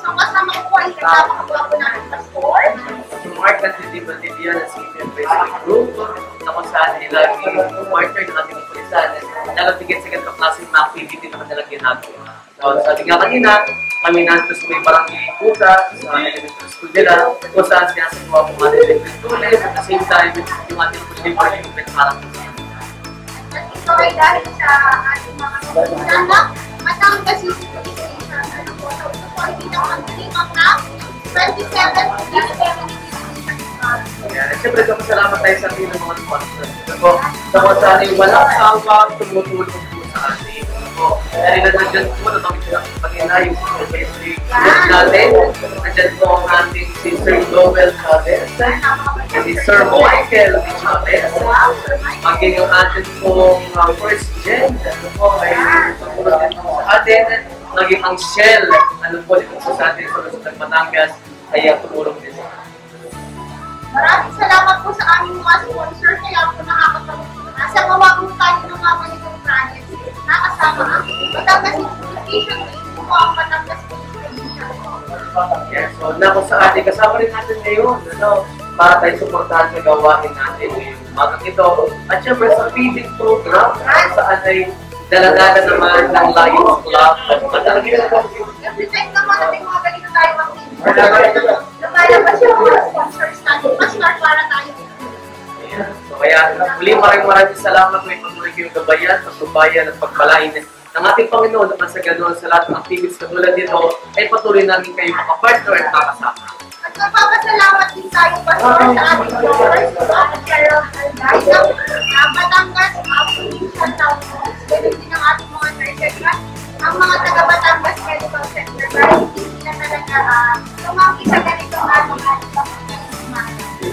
Ang kasama ko po ay nagpapakagawa po namin pastor. Mark at hindi Valdivia na Civil Basic Group na kung saan ay laging partner ng ating pulisan. Nalatigit sa ganitong klaseng mga activity na kanilang ginagawa. So, sabi nga kanina, kami nandito sa may barangay Kuta, sa elementary school nila, kung saan sinasagawa po ating elementary school, at the same time, yung ating delivery equipment parang At ito ay dahil sa ating mga kapulisan na Batangas City Police Station. Ano po, so ito po ay pinakang na 27th Ayan, at syempre salamat tayo sa ating mga sponsors. Ako, sa kung saan ay walang sawa, tumutulong po sa ating. Dahil nandiyan po, natawid sila sa kanila, yung secretary natin. Nandiyan po ang ating si Sir Noel Chavez, si Sir Michael Chavez, maging yung ating pong first gen, ano po, ay tumulong din po sa atin, maging ang Shell, ano po, dito po sa atin sa Luzon, Batangas, ay tumulong din sa atin. Maraming salamat po sa aming mga sponsor, kaya po nakakapagod. Nasa mawagong tayo ng mga ganitong projects. Nakasama ang Batangas Education, ito po ang Batangas Education. Yes, so na kung sa ating kasama rin natin ngayon, ano, para tayo suportahan sa gawain natin ngayong umagang ito. At syempre sa feeding program, saan ay daladala naman ng Lions Club at Batangas. Every time naman natin mga ganito tayo activity. Lumalabas yung mga sponsors natin, mas para tayo. So kaya muli maraming salamat may patuloy kayong gabayan, pagbabayan at pagpalain ng ating Panginoon naman sa ganoon sa lahat ng activities katulad dito ay patuloy namin kayo makapartner at makasama. At nagpapasalamat din tayo pastor sa ating doors, sa ating Carol Alday, ng Batangas, Police Town Halls, ganun din ang ating mga nurses, ang mga taga-Batangas Medical Center, dahil hindi na talaga tumangki sa ganito natin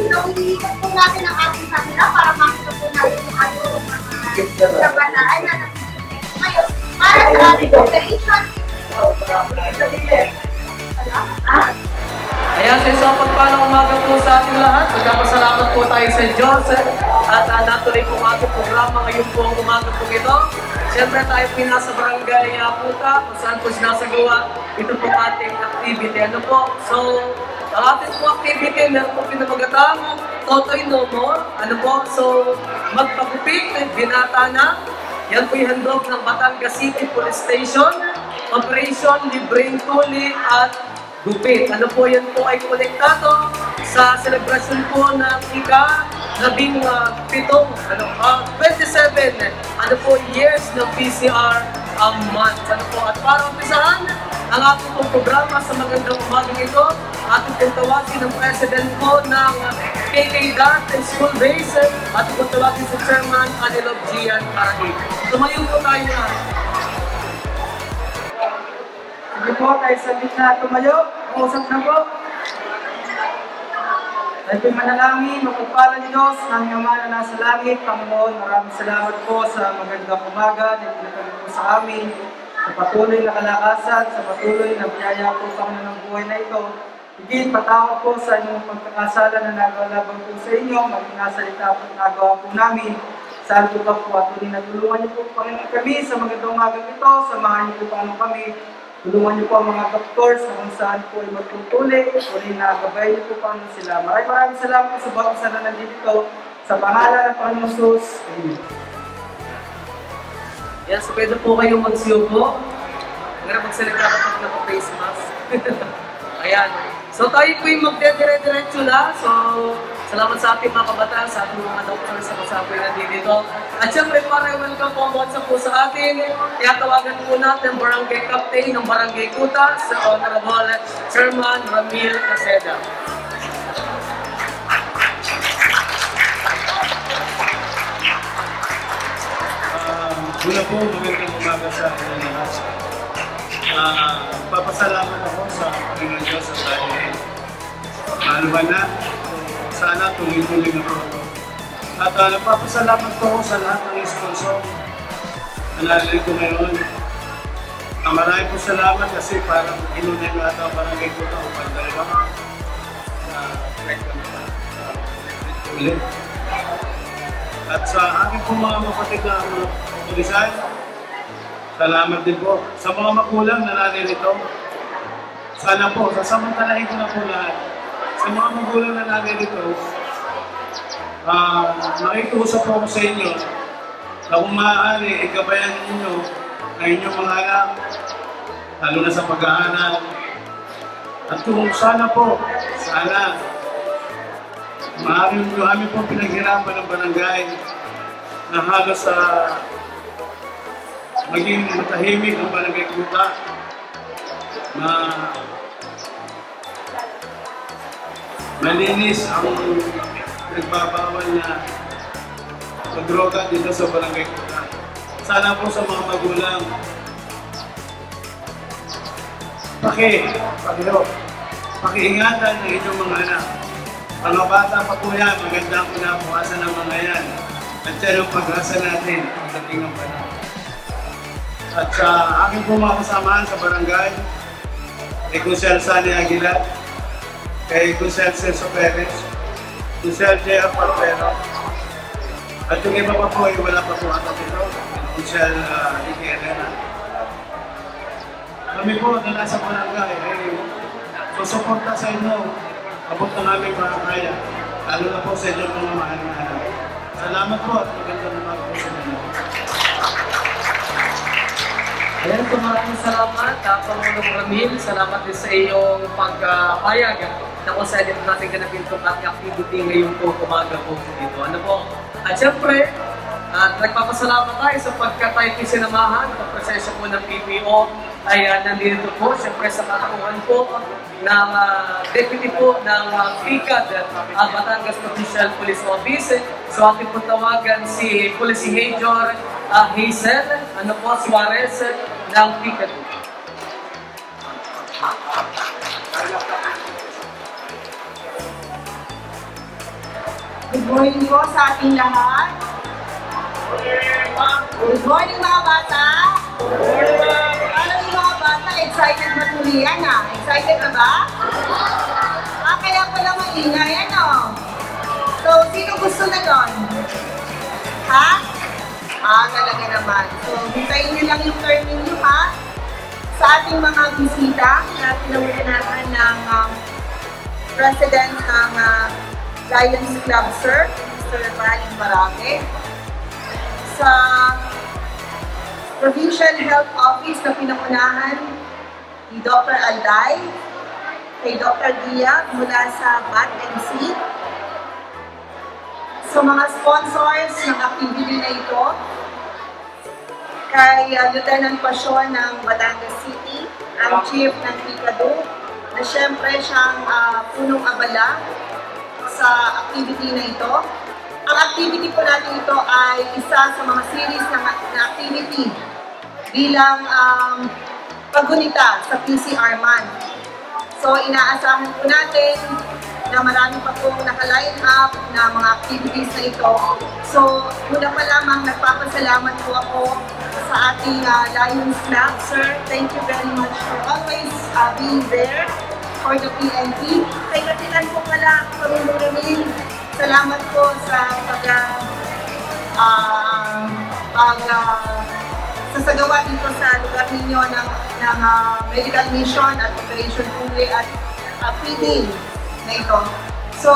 So, iniikot po natin ang ating camera para makita po natin yung ating mga kabataan na nandito ngayon para sa ating operation. Ayan, sa isang pagpalang umaga po sa ating lahat. Magkapasalamat po tayo sa Diyos at natuloy po ang ating programa ngayon po ang umaga po ito. Siyempre tayo po nasa barangay Kuta kung saan po sinasagawa ito po ating activity. Ano po? So, ang ating po activity, meron po pinamagatang Totoy No More. Ano po? So, magpagupit, binata na. Yan po yung handog ng Batangas City Police Station. Operation Libreng Tuli at Gupit. Ano po yan po ay konektado sa selebrasyon po ng ika-17, 27 years ng PCR month. Ano po? At para umpisahan ang ating pong programa sa magandang umagang ito, ating pong tawagin ng President po ng KK Dart School Base at pong tawagin sa Chairman Anilog Gian Paragay. Tumayo po tayo na. Sige po, tayo sa gitna tumayo. Usap na po. Tayo po'y manalangin, magpagpala ni Diyos, aming Ama na nasa langit. Panginoon, maraming salamat po sa magandang umaga na pinagkalit po sa amin, sa patuloy na kalakasan, sa patuloy na biyaya po Panginoon ng buhay na ito. Higit patawad po sa inyong pagkakasala na nagalaban po sa inyo, maging nasalita po at nagawa po namin. Saan po ka po at tuloy na tulungan niyo po Panginoon kami sa magandang umagang ito, samahan niyo po paano kami. Tulungan niyo po ang mga doktor sa kung saan po ay magtutuli. Tuloy na gabayan niyo po paano sila. Maraming salamat po sa bawat isa na nandito. Sa pangalan ng Panginoon Jesus. Amen. Yan, so pwede po kayong magsiupo. Hanggang magsalita kapag naka-face mask. Ayan. So tayo po yung magdedire-diretso na. So, salamat sa ating mga kabataan, sa ating mga doktor sa kasapoy na dito. At syempre, para welcome po ang sa po sa atin. Kaya tawagan po natin ang Barangay Captain ng Barangay Kuta sa Honorable Chairman Ramil Caseda. Una po, magandang umaga sa ating lahat. Papasalamat ako sa Panginoon Diyos sa dahil maluwan na. Sana tuloy-tuloy na po ako. At nagpapasalamat po ako sa lahat ng sponsor na nalilin ko ngayon. Maraming po salamat kasi parang inunay lahat ang barangay ko na upang dalawang ulit. At sa aking po mga mapatig na pulisan, salamat din po sa mga magulang na naririto. Sana po, sasamantalahin ko na po lahat. Sa mga magulang na narito, nakikiusap po ako sa inyo na kung maaari, ikabayan ninyo na inyong mga anak, lalo na sa pag-aaral. At kung sana po, sana, maaari nyo kami po pinaghirapan ng barangay na halos sa maging matahimik ang barangay Kuta na malinis ang nagbabawal na pagdroga dito sa barangay Kuta. Sana po sa mga magulang, pakiingatan ng inyong mga anak. Mga bata pa po yan, magandang pinabukasan ng mga yan. At yan ang pag-asa natin pagdating ng panahon. At sa aking po mga kasamahan sa barangay, kay Kusel Sani Aguilar, kay Kusel Celso Perez, Kusel J.R. Parpero, at yung iba pa po ay wala pa po ata dito, Kusel Ricky Herrera. Kami po na nasa barangay ay susuporta sa inyo, abot ng aming mga kaya, lalo na po sa inyo mga mahal na anak. Salamat po at magandang naman po sa inyo. Ayan po, maraming salamat. Pangulong Ramil, salamat din sa iyong pagpayag na kung saan dito natin ganapin itong ating activity ngayong po umaga po dito. Ano po? At syempre, nagpapasalamat tayo sa pagkatayo sinamahan at prosesyo po ng PPO ay nandito po, syempre sa katauhan po ng deputy po ng PICAD, Batangas Provincial Police Office. So ating po tawagan si Police Major Hazel, Suarez ng PICAD. Good morning po sa ating lahat. Good morning mga bata. Alam niyo mga bata, excited na tuloy yan ah. Excited na ba? Kaya pala maingay ano. So, sino gusto na doon? Ha? Talaga naman. So, hintayin niyo lang yung turn ninyo ha. Sa ating mga bisita na pinamulanahan ng President ng Lions Club, Sir, Mr. Maling Barake. Sa Provincial Health Office na pinangunahan ni Dr. Alday, kay Dr. Dia mula sa BAT-MC. Sa mga sponsors ng activity na ito, kay Lieutenant Pasyon ng Batangas City, ang Chief ng PICADO, na siyempre siyang punong abala sa activity na ito. Ang activity po natin ito ay isa sa mga series na activity bilang paggunita sa PCR Month. So inaasahan po natin na marami pa pong naka-line up na mga activities na ito. So muna pa lamang nagpapasalamat po ako sa ating Lions Club. Sir, thank you very much for always being there for the PNP. Kay Katilan po pala, Pangulong Ramil, salamat po sa sasagawa dito sa lugar ninyo ng medical mission at operation Puli at feeding na ito. So,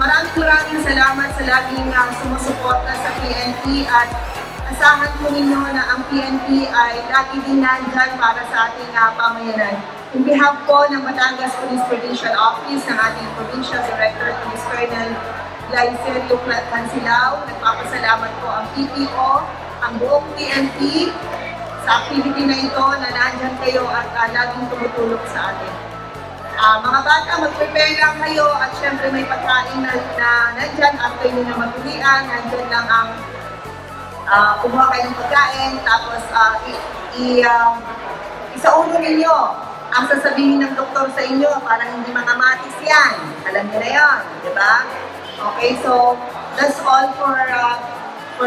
maraming salamat sa laging sumusuporta sa PNP at asahan po ninyo na ang PNP ay lagi din nandyan para sa ating pamayanan. In behalf po ng Batangas Police Provincial Office ng ating Provincial Director, Police Colonel Laicerio Cansilao, nagpapasalamat po ang PPO, ang buong PNP sa activity na ito na nandyan kayo at laging tumutulong sa atin. Mga bata, mag-prepare lang kayo at syempre may pagkain na nandyan after nyo na matulian, nandyan lang ang kumuha kayo ng pagkain, tapos isaulo ninyo ang sasabihin ng doktor sa inyo para hindi makamatis yan. Alam niyo na yun, di ba? Okay, so that's all for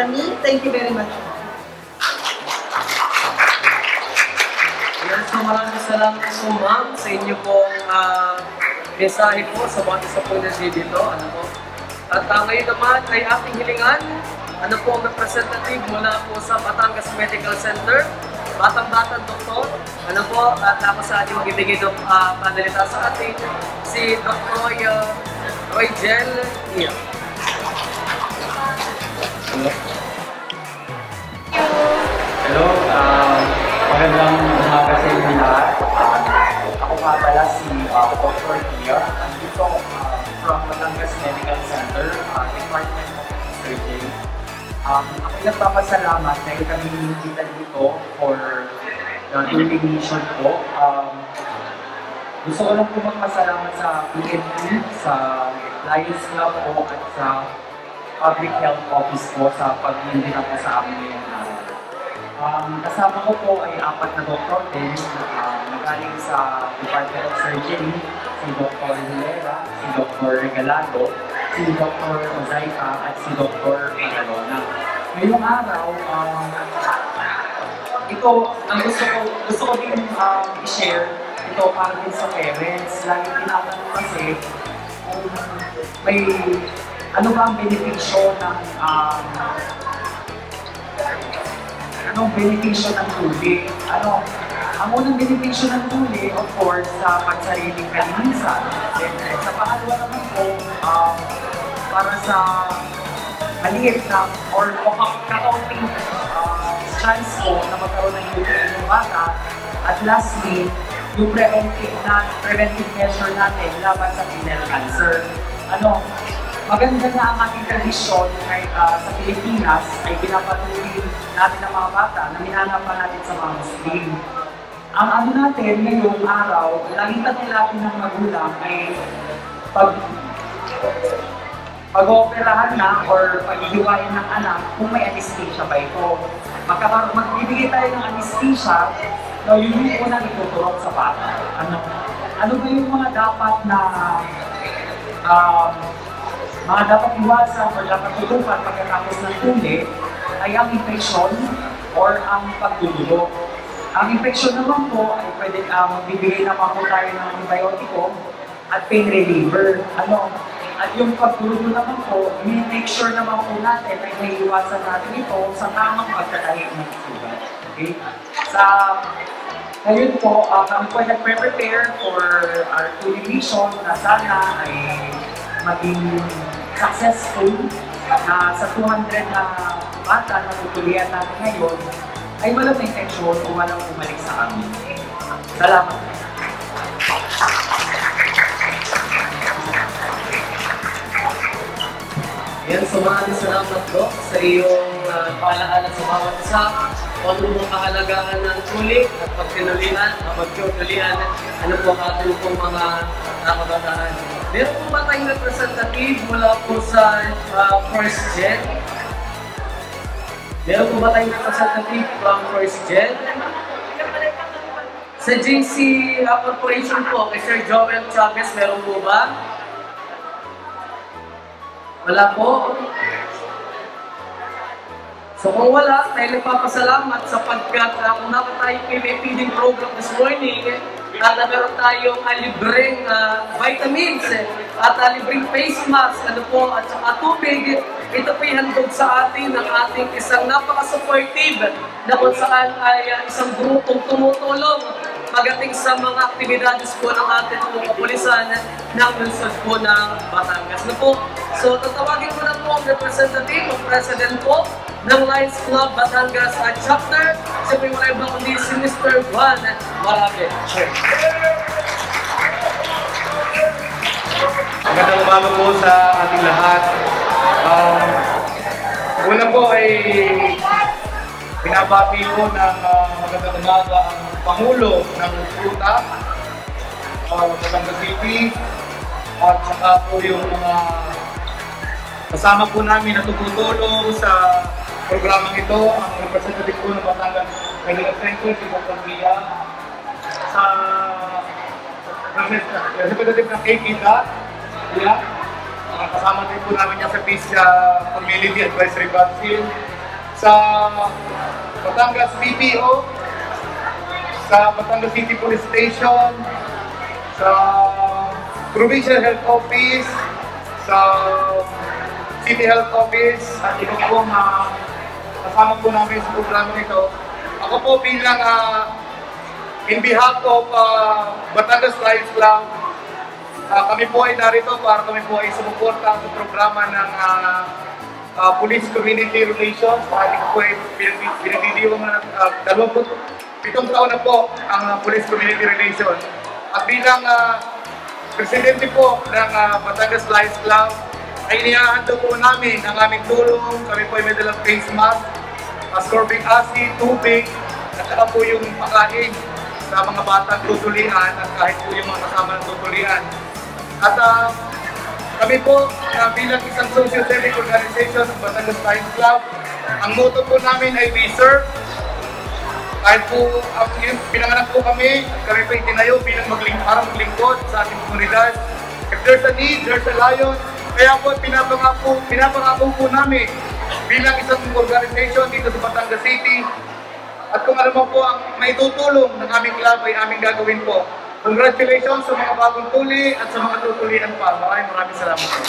me. Thank you very much. So maraming salamat po ma'am sa inyo pong mensahe po sa bawat isa po na dito. Ano po? At ngayon naman ay ating hilingan, ano po ang representative mula po sa Batangas Medical Center batang-batang doktor. Ano po, at ako sa ating magbibigay ng panalita sa ating si Dr. Roygel Ia. Hello, magandang umaga sa inyo lahat. Ako nga pala si Dr. Ia, dito from Batangas Medical Center, Department of Surgery. Ako nagpapasalamat dahil kami nilitan dito for the healing mission po. Gusto ko lang po magpasalamat sa PNP, sa Lions Club po at sa Public Health Office po sa pag-imbita po sa amin ngayong araw. Kasama ko po ay 4 na doktor din, nagaling sa Department of Surgery, si Dr. Hilera, si Dr. Regalado, si Dr. Mozaika at si Dr. Regalona. Ngayong araw, ito ang gusto ko din i-share ito para din sa parents. Lagi tinatanong kasi kung may ano ba ang benepisyo ng anong benepisyo ng tuli? Ang unang benepisyo ng tuli, of course, sa pagsariling kalinisan. Sa pangalawa naman po, para sa maliit na or kakaunting chance po na magkaroon ng tuli ng bata. At lastly, yung preventive measure natin laban sa penile cancer. Maganda na ang ating tradisyon sa Pilipinas ay pinapatuloy natin ang mga bata na minanapan natin sa mga Muslim. Ang natin ngayong araw, laging natin ng magulang ay pag-ooperahan na or pag-ihiwain ng anak kung may anesthesia ba ito. Magbibigay tayo ng anesthesia, yun yung unang ituturok sa bata. Ano ba yung mga dapat na dapat iwasan o dapat tutukan pagkatapos ng tuli ay ang infeksyon or ang pagdudugo. Ang infeksyon naman po ay pwede magbibigay naman po tayo ng antibiotiko at pain reliever. At yung pagdudugo naman po, make sure naman po natin ay naiiwasan natin ito sa tamang pagkatahi ng sugat. Okay? Ngayon po, kami po nag-prepare for our tuli mission na sana ay maging successful na sa 200 na bata na tutulian natin ngayon ay walang infeksyon o walang bumalik sa amin. Salamat. Yan, so maraming salamat po sa iyong paalaala sa bawat isa. Kung ano mong kahalagahan ng tuli at pagtutulian, ano po ating pong mga kabataan. Meron po ba tayong representative mula po sa First Gen? Meron po ba tayong representative from First Gen? Sa JC Corporation po, kay Sir Joel Chavez, meron po ba? Wala po. So kung wala, tayo nagpapasalamat sapagkat kung tayo may feeding program this morning at meron tayong libreng vitamins at libreng face mask at saka tubig. Ito po handog sa atin ng ating isang napaka-supportive na kung saan ay isang grupong tumutulong pagdating sa mga aktibidades po ng ating kapulisan ng lungsod po ng Batangas. So tatawagin ko na po ang representative o president po ng Lions Club Batangas at chapter. Siya po yung wala ibang kundi si Mr. Juan Marabe. Magandang umaga po sa ating lahat. Una po ay binabati ko ng magandang umaga ang Pangulo ng Puta, Batangas City, at saka po yung mga kasama po namin na tutulong sa programang ito, ang representative po ng Batangas Medical Center, si Dr. Gia, sa representative ng KKTA, kasama din po namin niya sa PISA Community Advisory Council, sa Batangas PPO, sa Batangas City Police Station, sa Provincial Health Office, sa City Health Office, at iba po kasama po namin sa programa nito. Ako ako po bilang in behalf of Batangas Lions Club, kami po ay narito para kami po ay sumuporta sa programa ng Police Community Relations. Kami po ay pinagdidiwang na 27 taon na po ang Police Community Relations. At bilang presidente po ng Batangas Lions Club, ay inihahandog po namin ang aming tulong. Kami po ay may dalang face mask, ascorbate acid, tubig, at saka po yung pakain sa mga batang tutulian at kahit po yung mga kasama ng tutulian. At kami po bilang isang social civic organization ng Batangas Lions Club, ang motto po namin ay we serve. Kahit po pinanganak po kami po itinayo bilang para maglingkod sa ating komunidad. If there's a need, there's a lion. Kaya po pinapangako po namin bilang isang organization dito sa Batangas City. At kung alam mo po ang maitutulong ng aming club ay aming gagawin po. Congratulations sa mga bagong tuli at sa mga tutulian pa. Maraming salamat po.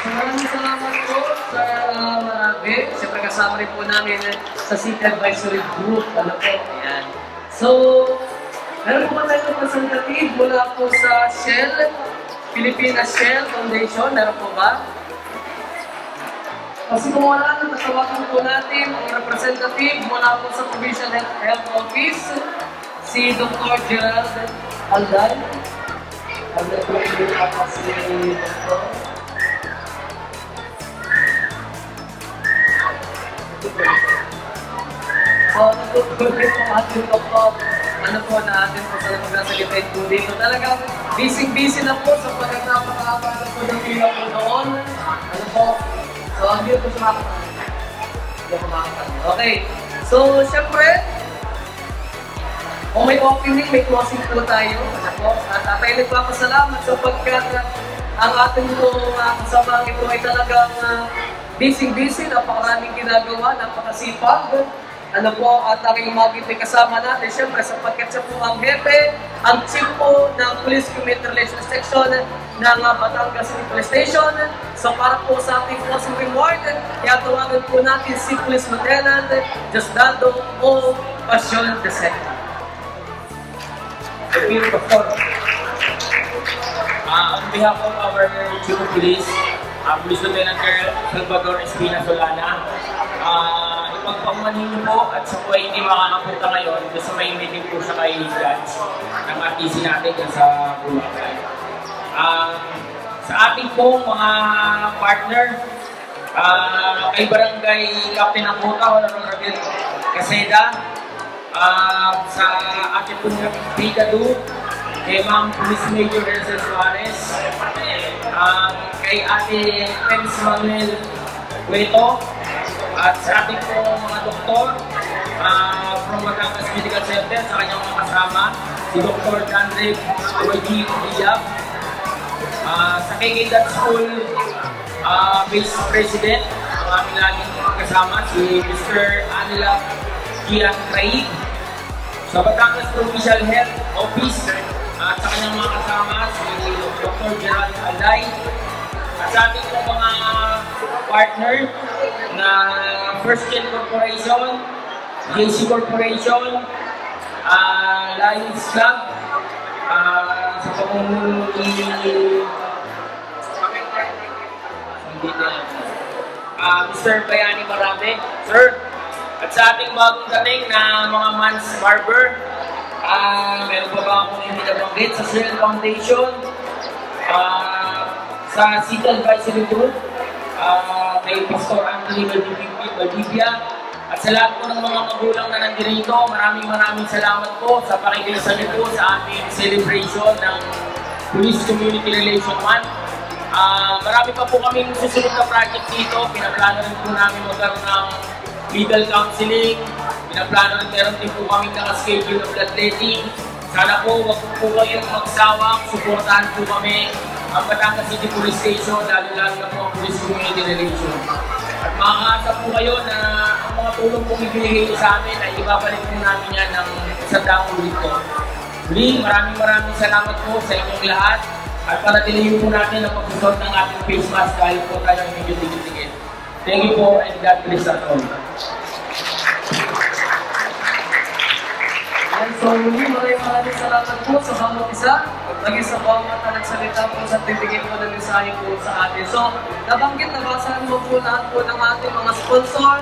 Maraming salamat po sa marami. Siyempre kasama rin po namin sa City Advisory Group. Ano po? Ayan. So, meron po ba tayong representative mula po sa Shell, Pilipinas Shell Foundation? Meron po ba? Kasi kung wala na, natawagan po natin ang representative mula po sa Provincial Health Office, si Dr. Gerald Alday. Alday po yung si Dr. So, natutuloy po ating doktor. Ano po na atin po sa magsasagitin po dito. Talagang busy-busy na po sa pagkakapakakala po ng pila po doon. Ano po? So, hindi po sumakapag. Okay. So, syempre, kung may opening, may closing po tayo. Ano po? At tayo nagpapasalamat sapagkat ang ating kasama ito ay talagang busy-busy, napakaraming ginagawa, napakasipag. Ano po, at aking magiging kasama natin, siyempre sapagkat siya po ang hepe, ang chief po ng Police Community Relations Section ng Batangas City Police Station. So para po sa ating closing reward, tawagan po natin si Police Lieutenant Diosdado O. Passion II. On behalf of our Chief of Police, Police Lieutenant Colonel Salvador Espina Solana, ipagpakumanin niyo po at sa po ay hindi makakapunta ngayon kasi may meeting po siya kay Judge ng RTC natin dyan sa Bulacan. Sa ating pong mga partner, kay Barangay Captain Angkota, Honorable Caseda, sa ating pong Brigado, kay Ma'am Police Major Elsa Suarez, kay Ate Pence Manuel Cueto, at sa ating po mga doktor from Batangas Medical Center, sa kanyang mga kasama, si Dr. Andre Oji Iyab, sa KK School Vice President, ang aming laging kasama, si Mr. Anila Kian Craig, sa Batangas Provincial Health Office, at sa kanyang mga kasama, si Dr. Gerald Alday, at sa ating mga partner na First Gen Corporation, JC Corporation, Lions Club, sa pamumuno ni Mr. Bayani Marame, sir. At sa ating bagong dating na mga Mans Barber, meron pa ba akong hindi nabanggit sa Shell Foundation, sa City Advisory Group, kay Pastor Anthony Valdivia, at sa lahat po ng mga magulang na nandito, maraming salamat po sa pakikilasan niyo po sa ating celebration ng Police Community Relation Month. Marami pa po kaming susunod na project dito. Pinaplano rin po namin magkaroon ng legal counseling. Pinaplano rin meron din po kaming nakaschedule ng bloodletting. Sana po, wag po kayong magsawang, suportahan po kami ang Batangas City Police Station, lalo-lalo na po ang Police Community Relation. At makakaasa po kayo na ang mga tulong pong ibinigay sa amin ay ibabalik po namin yan ng isang daang ulit ko. Muli, maraming salamat po sa inyong lahat. At para tilihin po natin ang pagsusot ng ating face mask dahil po tayo medyo tigil-tigil. Thank you po and God bless us all. So muli, maraming salamat po sa bawat isa, maging sa bawat nagsalita po sa tibigin po ng mensahe po sa atin. So, nabanggit, nabasahan mo po lahat po ng ating mga sponsor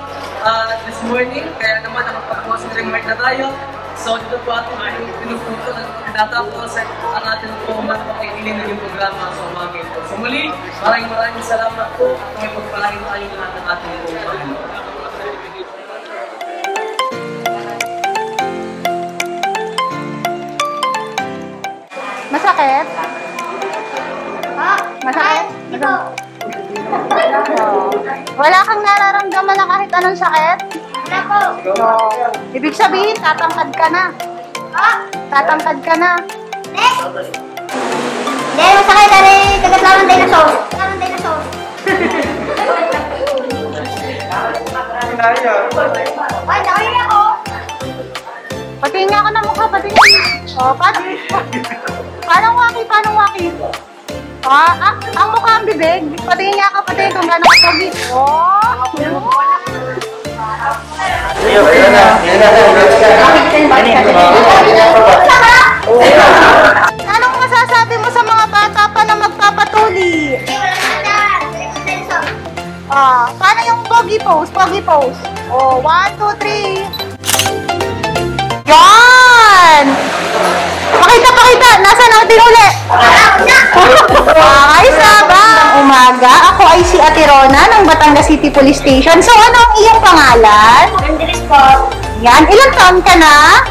this morning, kaya naman nakapag-post remark na tayo. So, dito po ating pinupunto ng tinatapos ang ating po magpapakilin ng yung programa sa umaga ito. So muli, maraming salamat po at may pagpalain tayo lahat ng ating po Panginoon. Masakit? Masakit? Ito. Wala kang nararamdaman na kahit anong sakit? Wala po. Ibig sabihin, tatangkad ka na. Tatangkad ka na. Hindi, masakit na rin. Kagat lang ng dinosaur. Ay, nakaya ako. Patingin nga ako ng mukha, patingin. O, paano waki? Ang mukha ang bibig. Patingin nga ako, patingin kung gano'n ako bibig. Anong masasabi mo sa mga bata pa na magpapatuli? Paano yung pogi pose? Oh, 1, 2, 3. Yan! Pakita! Nasaan ang tinuli? Ay, sabang umaga. Ako ay si Ate Rona ng Batangas City Police Station. So, ano ang iyong pangalan? Andres po. Yan. Ilang taon ka na?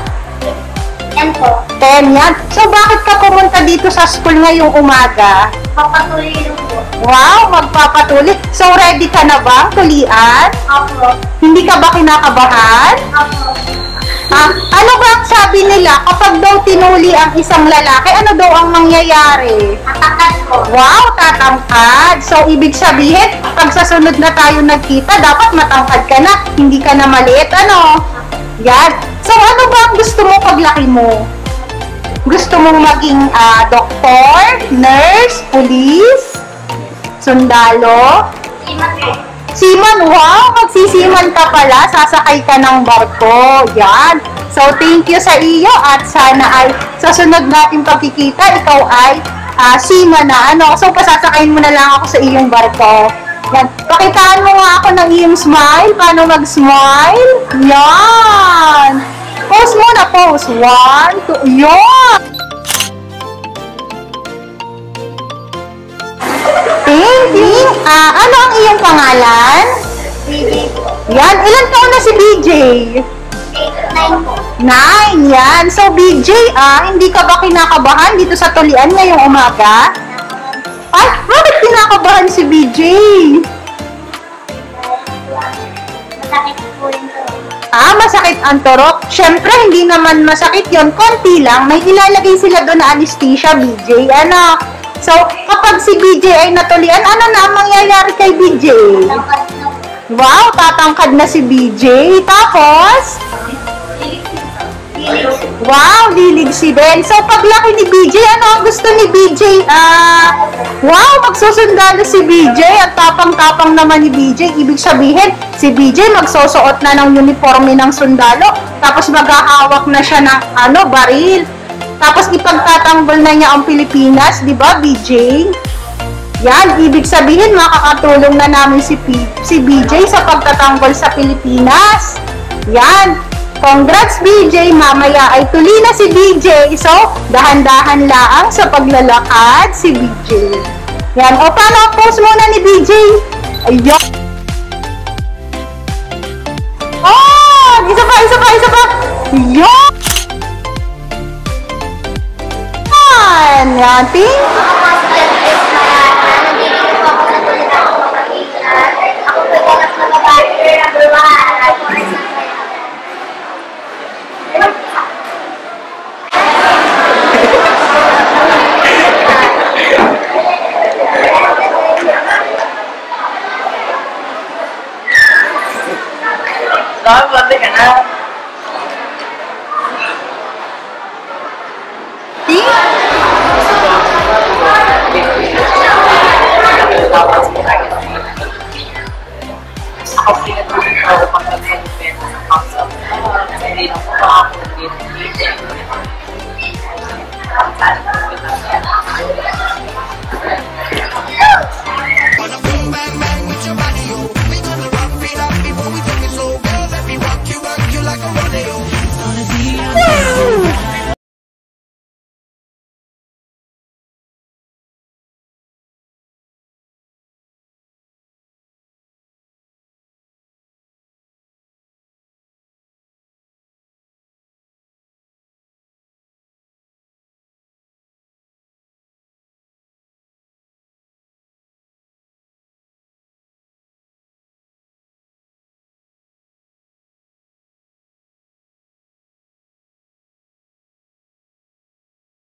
10 po. 10, yan. So, bakit ka pumunta dito sa school ngayong umaga? Magpapatuloy po. Wow, magpapatuloy. So, ready ka na ba? Tulian? Opo. Hindi ka ba kinakabahan? Opo. Ano ba ang sabi nila kapag daw tinuli ang isang lalaki, ano daw ang mangyayari? Tatangkad ko. Wow, tatangkad. So, ibig sabihin, pag sa sunod na tayo nagkita, dapat matangkad ka na, hindi ka na maliit, ano? Yan. So, ano ba ang gusto mo paglaki mo? Gusto mong maging doktor, nurse, police, sundalo? Seaman, wow! Magsisiman ka pala, sasakay ka ng barko. Yan. So, thank you sa iyo at sana ay sa sunod nating pagkikita, ikaw ay seaman na. So, pasasakayin mo na lang ako sa iyong barko. Yan. Pakitaan mo nga ako ng iyong smile. Paano mag-smile? Yan. Pose muna, pose. 1, 2, yan. Thank you. Ano ang iyong pangalan? BJ. Yan. Ilan taon na si BJ? 9 po. 9, yan. So, BJ, hindi ka ba kinakabahan dito sa tulian ngayong umaga? Ay, bakit kinakabahan si BJ? Masakit po yung turok. Masakit ang turok? Siyempre, hindi naman masakit yon. Konti lang. May ilalagay sila doon na anesthesia, BJ. Ano? So, kapag si BJ ay natulian, ano na ang mangyayari kay BJ? Wow, tatangkad na si BJ. Tapos? Wow, lilig si Ben. So, paglaki ni BJ, ano ang gusto ni BJ? Wow, magsusundalo si BJ. At tapang-tapang naman ni BJ. Ibig sabihin, si BJ magsusuot na ng uniforme ng sundalo. Tapos maghahawak na siya ng baril. Tapos ipagtatanggol na niya ang Pilipinas, di ba, BJ? Yan, ibig sabihin makakatulong na namin si BJ sa pagtatanggol sa Pilipinas. Yan. Congrats, BJ. Mamaya ay tuli na si BJ. So, dahan-dahan laang sa paglalakad si BJ. Yan. O, paano ang pose muna ni BJ? Ayun. Oh! Isa pa. Yan. Yan. Balik ka na. compliment ko dito upang nag-benefit sa council. Hindi lang po makakulit. Wanna boom bang bang with your body, oh. We gonna rock it up before we take it slow. Girl, let me rock you like a rodeo. It's gonna be amazing.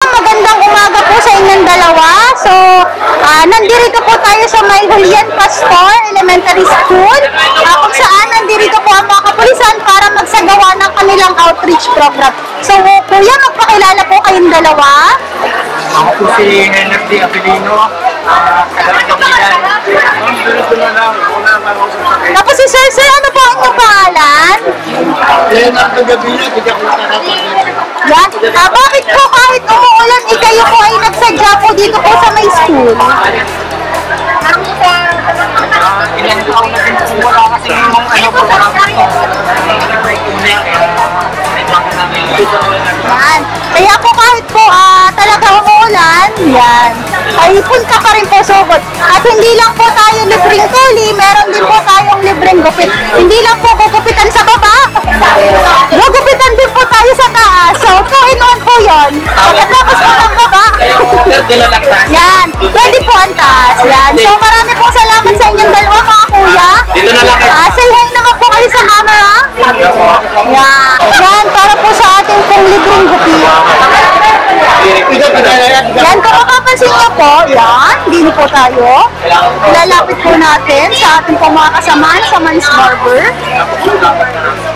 Magandang umaga po sa inyong dalawa. So, nandito po tayo sa May Julian Pastor Elementary School, kung saan nandito po ang mga kapulisan para magsagawa ng kanilang outreach program. So, kuya, magpakilala po kayong dalawa. Ako po si Henry D. Apelino, taga-Kapitan. Tapos si Sir, ano po ang inyong pangalan? Yan. Bakit po kahit umuulan, kayo po ay nagsadya po dito po sa may school? Ilan taon na din po wala kasi yung po Yan. Kaya po kahit po talaga umuulan, yan, ay punta pa rin po sugod. At hindi lang po tayo libreng tuli, meron din po tayong libreng gupit. Hindi lang po gugupitan sa baba, gugupitan din po tayo sa taas. So, 2-in-1 po yun. Pagkatapos po ng baba, yan, pwede po ang taas. Yan. So, marami po salamat sa inyong dalawa mga kuya. Dito na lang. Say hi naman po kayo sa camera. Yan. Yan, para po sa ating pong libreng gupit. Yan, kung makapansin nyo po, yan, dito po tayo. Lalapit po natin sa ating pong mga kasamaan sa Man's Barber.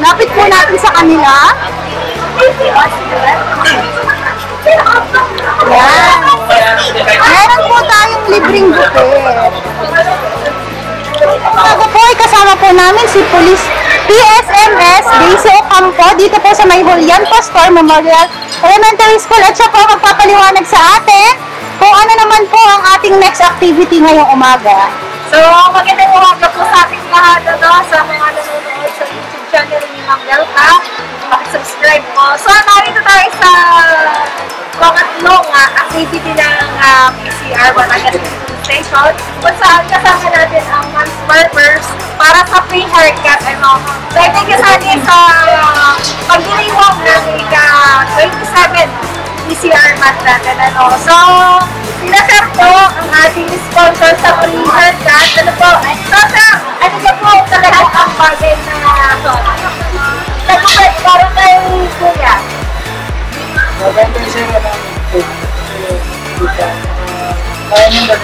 Lapit po natin sa kanila. Yan. Meron po tayong libreng gupit. Bago po ay kasama po namin si Police PSMS Daisy Ocampo dito po sa May Julian Pastor Memorial Elementary School, at siya po magpapaliwanag sa atin kung ano naman po ang ating next activity ngayong umaga. So, magandang umaga po sa ating lahat, sa mga nanonood sa YouTube channel ni Ma'am Delta. Pakisubscribe po. So, narito tayo sa pangatlong activity ng PCR Batangas Station, kung saan kasama natin ang Man's Barbers para sa free haircut. So, I think kasali sa pagdiriwang ng ika-27 PCR month natin. So, sila-sir po ang ating sponsor sa free haircut. So, sir, ano ba po talaga ang bagay na nag-upet para kay kuya? Maganda yung sira namin po. Kaya nyo ba?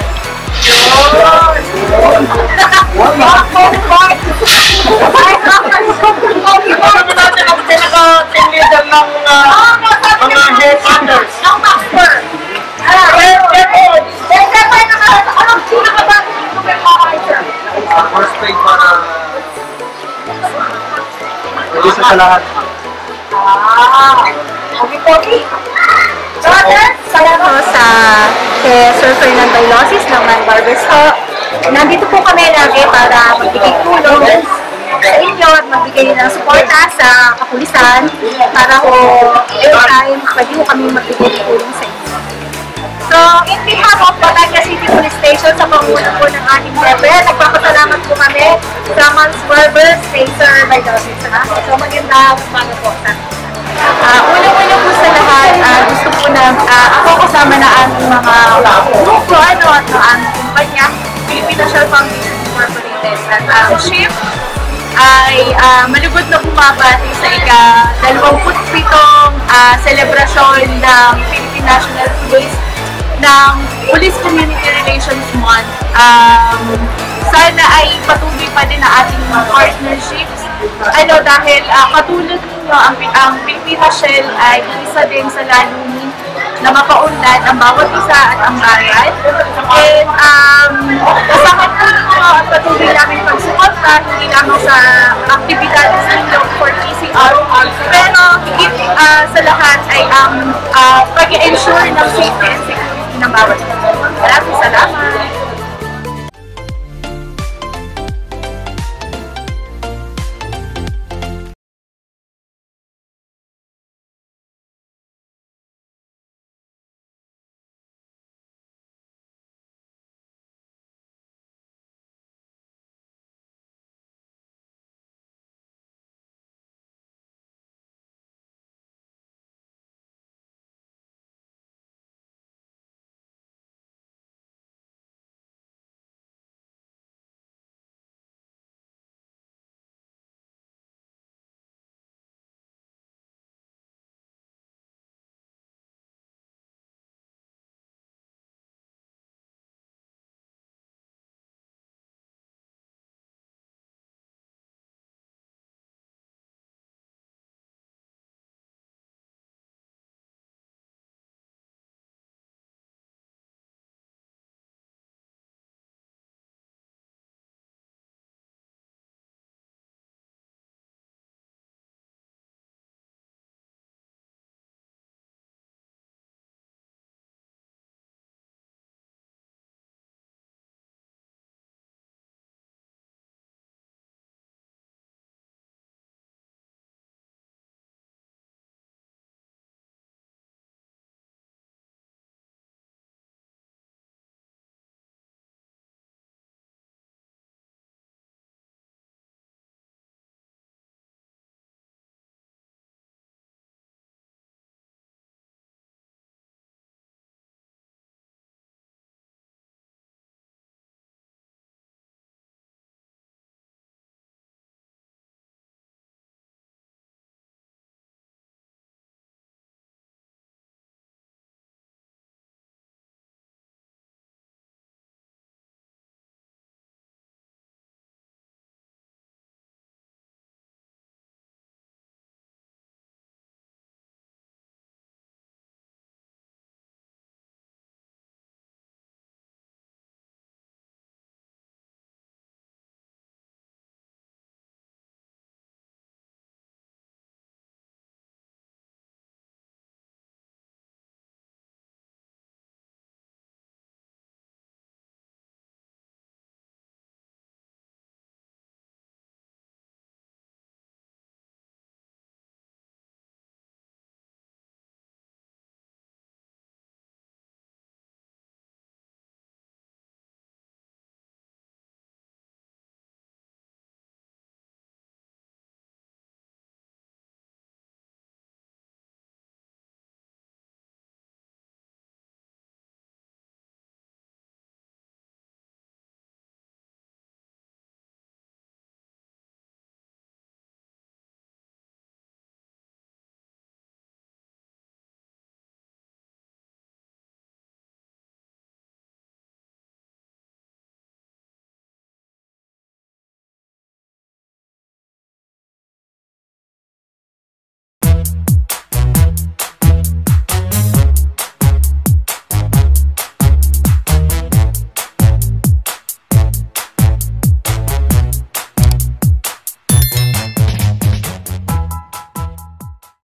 First grade para isa sa lahat. Okay. Salamat sa kay Sir Fernando Ilosis ng Man Barbers po. Nandito po kami lagi para magbigay tulong sa inyo at magbigay ng suporta sa kapulisan para po anytime pwede po kami magbigay tulong sa inyo. So, in behalf of Batangas City Police Station, sa panguna po ng ating member, nagpapasalamat po kami sa Man's Barbers kay Sir Ilosis. So, magandang umaga po sa una-una po sa lahat, gusto po na ako kasama na ang mga grupo at ang aming kumpanya, Philippine National Foundation Incorporated. At ang shift ay malugod na bumabati sa ika-27 selebrasyon ng Philippine National Police ng Police Community Relations Month. Sana ay patuloy pa din ang ating partnerships. Dahil katulad ninyo, ang Filipina Shell ay isa din sa layunin na makaunlad ang bawat isa at ang bayan. And kasama po ninyo ang patuloy namin pagsuporta, hindi lamang sa aktibidades ninyo for PCR, pero higit sa lahat ay ang pag-ensure ng safety and security ng bawat isa. Maraming salamat!